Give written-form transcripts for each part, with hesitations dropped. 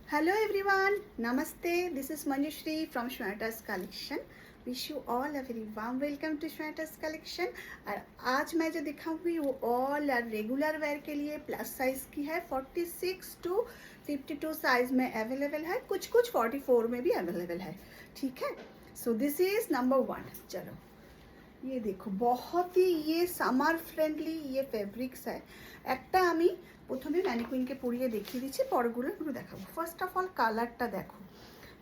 Hello everyone, Namaste. This is Manjushri from Shweta's collection. Wish you all a very warm welcome to Shweta's collection. और आज मैं जो दिखाऊंगी वो all regular wear के लिए प्लस साइज की है. 46 to 52 साइज में अवेलेबल है. कुछ 44 में भी अवेलेबल है. ठीक है. So this is number 1. चलो ये देखो, बहुत ही ये সামার ফ্রেন্ডলি ये ফেব্রিক্স है. একটা আমি প্রথমে ম্যানিকুইনকে পরিয়ে দেখিয়ে দিচ্ছি, পরগুলো একটু দেখাবো. ফার্স্ট অফ অল কালারটা দেখো,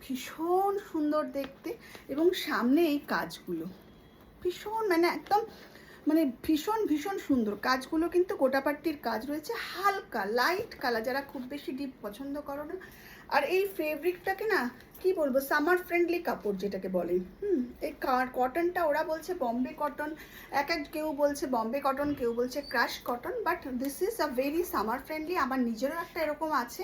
ভীষণ সুন্দর দেখতে, এবং সামনে এই কাজগুলো ভীষণ একদম ভীষণ ভীষণ সুন্দর কাজগুলো. কিন্তু গোটাপাট্টির কাজ রয়েছে, হালকা লাইট কালার, যারা খুব বেশি ডিপ পছন্দ করো না. আর এই ফেব্রিকটাকে না কি বলবো, সামার ফ্রেন্ডলি কাপড় যেটাকে বলে. এই কটনটা ওরা বলছে বম্বে কটন, কেউ বলছে বম্বে কটন, কেউ বলছে crush cotton, but this is a very summer friendly. আমার নিজেরও একটা এরকম আছে,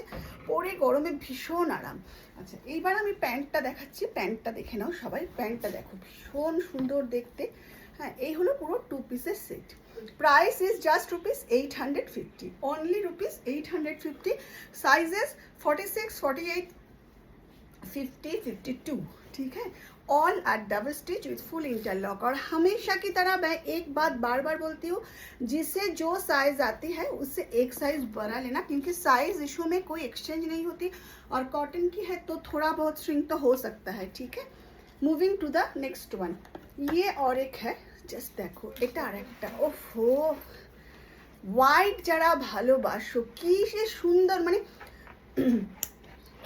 পরে গরমে ভীষণ আরাম. আচ্ছা, এইবার আমি প্যান্টটা দেখাচ্ছি. প্যান্টটা দেখে নাও সবাই. প্যান্টটা দেখো, ভীষণ সুন্দর দেখতে. হ্যাঁ, এই হলো পুরো 2 পিসের set. Price is just ₹850, only ₹850. Sizes 46, 48, 50, 52. ठीक है. All are double stitch with full interlock. और हमेशा की तरह मैं एक बात बार बार बोलती हूँ, जिसे जो साइज आती है उससे एक साइज बड़ा लेना, क्योंकि साइज इशू में कोई एक्सचेंज नहीं होती. और कॉटन की है तो थोड़ा बहुत श्रिंक तो हो सकता है. ठीक है. Moving to the next one. ये और एक है, জাস্ট দেখো, এটা আর একটা. ওহো, হোয়াইট যারা ভালোবাসো, কি সে সুন্দর.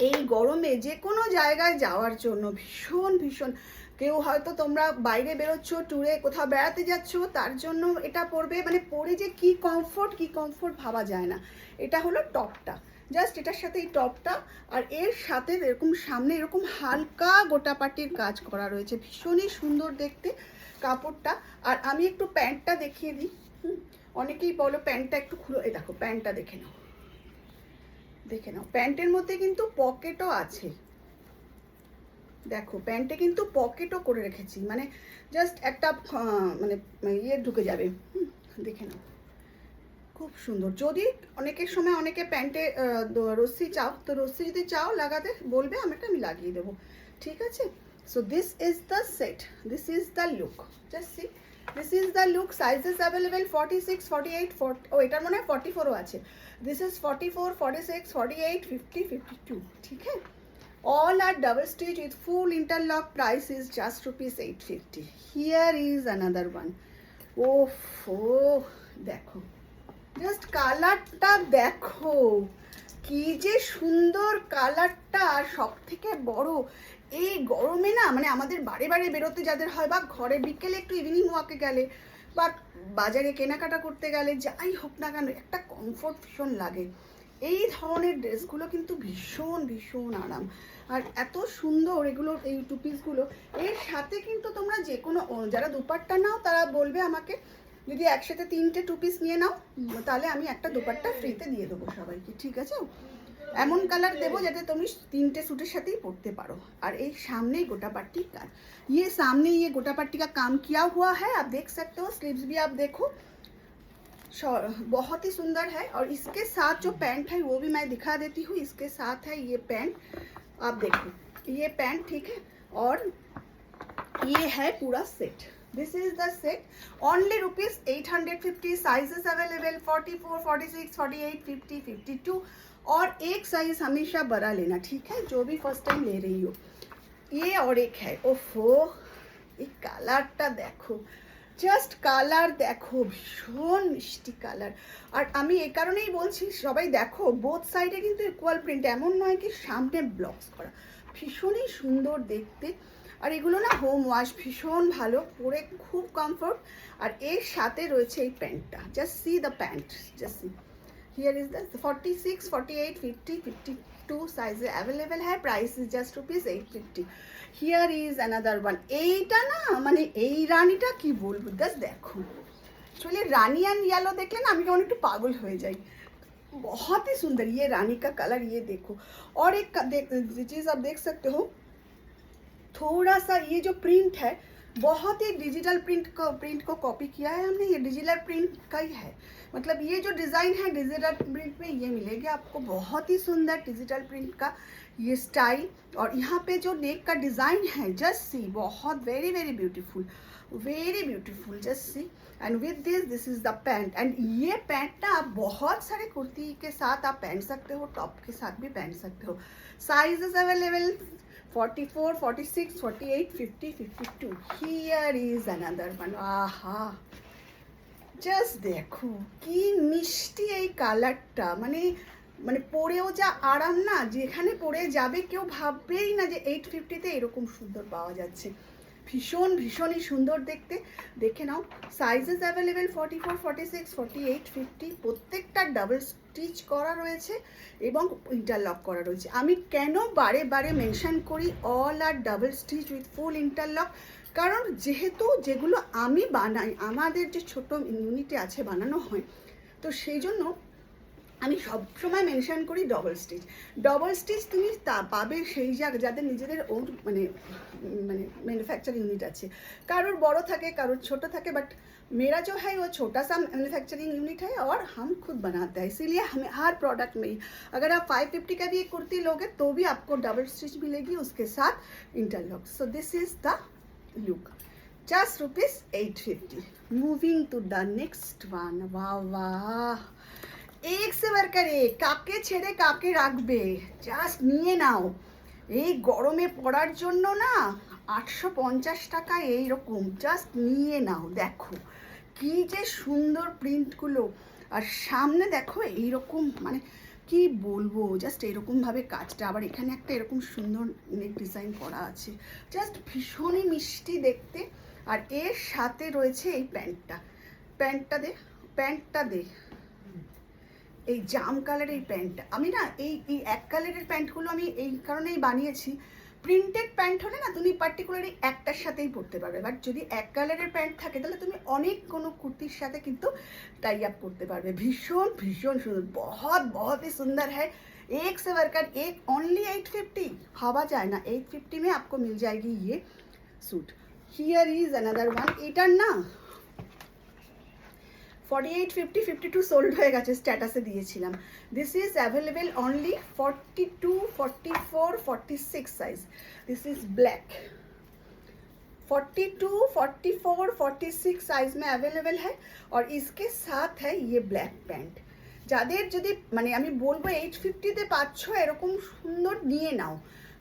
এই গরমে যে কোনো জায়গায় যাওয়ার জন্য ভীষণ ভীষণ. কেউ হয়তো তোমরা বাইরে বেরোচ্ছ, ট্যুরে কোথাও বেড়াতে যাচ্ছ, তার জন্য এটা পরবে. পরে যে কি কমফোর্ট ভাবা যায় না. এটা হলো টপটা, জাস্ট এটার সাথে এই টপটা, আর এর সাথে এরকম সামনে এরকম হালকা গোটাপাটির কাজ করা রয়েছে. ভীষণই সুন্দর দেখতে কাপড়টা. আর আমি একটু প্যান্টটা দেখিয়ে দিই. অনেকেই বলো প্যান্টটা একটু খুলো. এই দেখো, প্যান্টটা দেখে নাও. প্যান্টের মধ্যে কিন্তু পকেটও আছে. দেখো, প্যান্টে কিন্তু পকেটও করে রেখেছি, জাস্ট একটা ইয়ে ঢুকে যাবে. দেখে নাও, খুব সুন্দর. যদি অনেকের সময় অনেকে প্যান্টে রশ্মি চাও, তো রশ্মি যদি চাও লাগাতে বলবে, আমি লাগিয়ে দেবো. ঠিক আছে. So this is the set, this is the look. Just see, this is the look. Sizes available 46, 48, 40. ও, এটার মনে হয় 44ও আছে. This is 44, 46, 48, 50, 52. ठीक है. All are double stitch with full interlock. Price is just ₹850. Here is another one. Oh, দেখো, just কালারটা দেখো, কি যে সুন্দর কালারটা. আর সব থেকে বড়, এই গরমে না আমাদের বারে বারে বেরোতে যাদের হয়, বা ঘরে বিকেলে একটু ইভিনিং ওয়াকে গেলে, বা বাজারে কেনাকাটা করতে গেলে, যাই হোক না কেন, একটা কমফোর্ট ভীষণ লাগে. এই ধরনের ড্রেসগুলো কিন্তু ভীষণ ভীষণ আরাম. আর এত সুন্দর এগুলো, এই 2 পিসগুলো. এর সাথে কিন্তু তোমরা যে কোনো, যারা দুপাট্টা নাও তারা বলবে আমাকে, যদি একসাথে 3টে 2 পিস নিয়ে নাও, তাহলে আমি একটা দুপাট্টা ফ্রিতে দিয়ে দেবো সবাইকে. ঠিক আছে. এমন কালার দেবো যাতে তুমি 3টে স্যুটের সাথেই পরতে পারো. আর এই সাमने गोटापट्टी काज, ये सामने ये गोटापट्टी का काम किया हुआ है, आप देख सकते हो. स्लीव्स भी आप देखो, बहुत ही सुंदर है. और इसके साथ जो पैंट है वो भी मैं दिखा देती हूँ. इसके साथ है ये पैंट, आप देखो, ये पैंट. ठीक है. और ये है पूरा set. This is the set. Only ₹850. Sizes available 44, 46, 48, 50, 52. और एक साइज हमेशा बड़ा लेना. ठीक है, जो भी फर्स्ट टाइम ले रही हो. ये और एक है. ओफो, এই কালারটা দেখো, জাস্ট কালার দেখো, ভীষণ মিষ্টি কালার. আর আমি এই কারণেই বলছি, সবাই দেখো, বোথ সাইডে কিন্তু ইকুয়াল প্রিন্ট, এমন নয় কি সামনে ব্লকস করা. ভীষণই সুন্দর দেখতে. আর এগুলো না হোম ওয়াশ, ভীষণ ভালো, পরে খুব কমফোর্ট. আর এর সাথে রয়েছে এই প্যান্টটা. Just see the pant, just see. Here is the 46, 48, 50, 52 size available है. Price is just ₹850. Here is another one. এইটা না এই রানীটা কি বলবো, জাস্ট দেখো. আসলে রানী অ্যান্ড ইয়েলো দেখলে না আমি কেমন একটু পাগল হয়ে যাই. बहुत ही सुंदर ये रानी का कलर. ये देखो, और एक चीज़ आप देख सकते हो, थोड़ा सा ये जो प्रिंट है, बहुत ही डिजिटल प्रिंट को कॉपी किया है हमने. ये डिजिटल प्रिंट का ही है. मतलब ये जो डिज़ाइन है डिजिटल प्रिंट में ये मिलेगी आपको, बहुत ही सुंदर डिजिटल प्रिंट का ये स्टाइल। और यहाँ पे जो नेक का डिज़ाइन है जस्ट सी, बहुत very very beautiful, very beautiful, just see. And with this is the pant. And ये पैंट ना आप बहुत सारे कुर्ती के साथ आप पहन सकते हो, टॉप के साथ भी पहन सकते हो। Sizes available 44, 46, 48, 50, 52। Here is another one. आहा, জাস্ট দেখো কি মিষ্টি এই কালারটা, মানে মানে পরেও যা আরাম না, যেখানে পরে যাবে কেউ ভাববেই না যে 850-তে এরকম সুন্দর পাওয়া যাচ্ছে। ভীষণ ভীষণই সুন্দর দেখতে। দেখে নাও, সাইজেস অ্যাভেলেবেল 44, 46, 48, 50। প্রত্যেকটা ডাবল স্টিচ করা রয়েছে এবং ইন্টারলক করা রয়েছে। আমি কেন বারে বারে মেনশন করি all are double stitch with full interlock, কারণ যেহেতু যেগুলো আমি বানাই, আমাদের যে ছোট ইউনিটে আছে বানানো হয়, তো সেই জন্য আমি সবসময় মেনশন করি ডবল স্টিচ। ডবল স্টিচ তুমি তা পাবে সেই যাদের নিজেদের ওন মানে মানে मैन्युफैक्चरिंग यूनिट আছে। কারোর বড় থাকে, কারোর ছোট থাকে, बट मेरा जो है वो छोटा सा मैन्युफैक्चरिंग यूनिट है और हम खुद बनाते हैं, इसीलिए हमें हर प्रोडक्ट में ही, अगर आप 550 का भी एक कुर्ती लोगे तो भी आपको डबल स्टिच मिलेगी उसके साथ interlock. So this is the look, just rupees 850। moving to the next one। वाह वाह, एक से बढ़कर एक, কাকে ছেড়ে কাকে রাখবে, জাস্ট নিয়ে নাও। এই গরমে পরার জন্য না 850 টাকা এইরকম, জাস্ট নিয়ে নাও। দেখো কি যে সুন্দর প্রিন্টগুলো, আর সামনে দেখো এইরকম, মানে কি বলবো, জাস্ট এরকমভাবে কাজটা, আবার এখানে একটা এরকম সুন্দর নেক ডিজাইন করা আছে, জাস্ট ভীষণই মিষ্টি দেখতে। আর এর সাথে রয়েছে এই প্যান্টটা দে এই জাম কালারের এই প্যান্টটা। আমি না এই এক কালারের প্যান্টগুলো আমি এই কারণেই বানিয়েছি, প্রিন্টেড প্যান্ট হলে না তুমি পার্টিকুলারলি একটার সাথেই পরতে পারবে, বাট যদি এক কালারের প্যান্ট থাকে তাহলে তুমি অনেক কোনো কুর্তির সাথে কিন্তু টাই আপ করতে পারবে। ভীষণ ভীষণ সুন্দর, बहुत ही सुंदर है। एक से बढ़कर एक, ओनली 850। भावा जाए ना 850 में आपको मिल जाएगी ये suit. Here is another one. এটার না 48, 50, 52 সোল্ড হয়ে গেছে, স্ট্যাটাসে দিয়েছিলাম। This is available only 42, 44, 46 size. This is black. 42, 44, 46 size में अवेलेबल है और इसके साथ है ये ब्लैक पैंट। যাদের যদি মানে আমি বলবো 850-তে পাচ্ছ এরকম সুন্দর, নিয়ে নাও,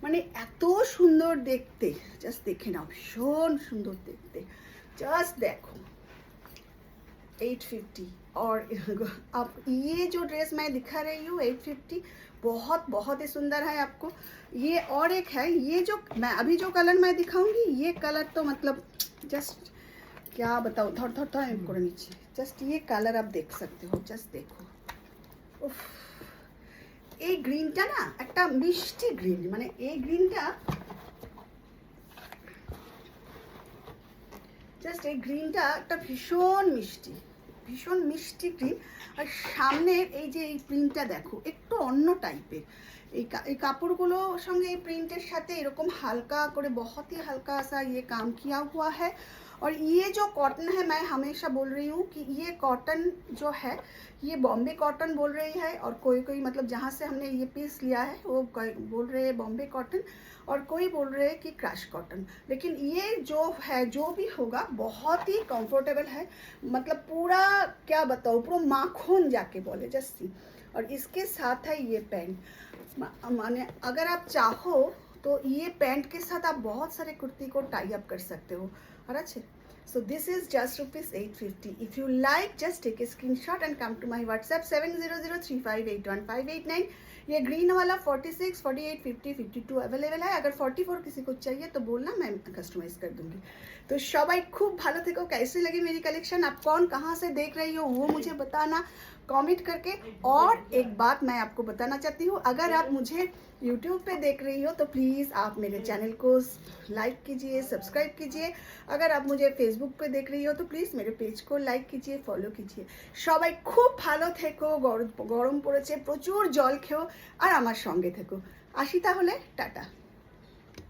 মানে এত সুন্দর দেখতে, জাস্ট দেখে नाओ, ভীষণ সুন্দর দেখতে, জাস্ট দেখো 850। और अब ये जो ड्रेस मैं दिखा रही हूँ 850, बहुत ही सुंदर है आपको। ये और एक है, ये जो मैं अभी जो कलर मैं दिखाऊंगी, ये कलर तो मतलब जस्ट क्या बताओ, थोड़ा করে নিচ্ছি, জাস্ট ये कलर आप देख सकते हो, जस्ट देखो। उफ, এই গ্রিনটা না একটা মিষ্টি গ্রিন, মানে এই গ্রিনটা জাস্ট, এই গ্রিনটা একটা ভীষণ মিষ্টি গ্রিন। আর সামনের এই যে এই প্রিন্টটা দেখো, একটু অন্য টাইপের। এই কাপড়গুলোর সঙ্গে এই प्रिंटेर সাথে এরকম হালকা করে बहुत ही हल्का सा ये काम किया हुआ है। और ये जो कॉटन है, मैं हमेशा बोल रही हूँ कि ये कॉटन जो है ये बॉम्बे कॉटन बोल रही है, और कोई मतलब जहाँ से हमने ये पीस लिया है वो बोल रहे हैं बॉम्बे कॉटन, और कोई बोल रहे हैं कि क्रश कॉटन। लेकिन ये जो है, जो भी होगा, बहुत ही कंफर्टेबल है, मतलब पूरा क्या बताओ, पूरा माखन जाके बोले, जस्ट सी। और इसके साथ है ये पैंट, माने अगर आप चाहो तो ये पैंट के साथ आप बहुत सारे कुर्ती को टाई अप कर सकते हो। और अच्छे, so this is just rupees 850। if you like, just take a screenshot and come to my WhatsApp 7003581589। ये ग्रीन वाला 46, 48, 50, 52 अवेलेबल है। अगर 44 किसी को चाहिए तो बोलना, मैं कस्टमाइज कर दूंगी। तो सबाई खूब भालो थेको। कैसी लगी मेरी कलेक्शन, आप कौन कहाँ से देख रही हो वो मुझे बताना कमेंट करके। और एक बात मैं आपको बताना चाहती हूँ, अगर आप मुझे यूट्यूब पे देख रही हो तो प्लीज़ आप मेरे चैनल को लाइक कीजिए, सब्सक्राइब कीजिए। अगर आप मुझे फेसबुक पे देख रही हो तो प्लीज़ मेरे पेज को लाइक कीजिए, फॉलो कीजिए। सबाई खूब भालो থেকো, গরম পড়েছে, প্রচুর জল খেও আর আমার সঙ্গে থেকো। আসি তাহলে, টাটা।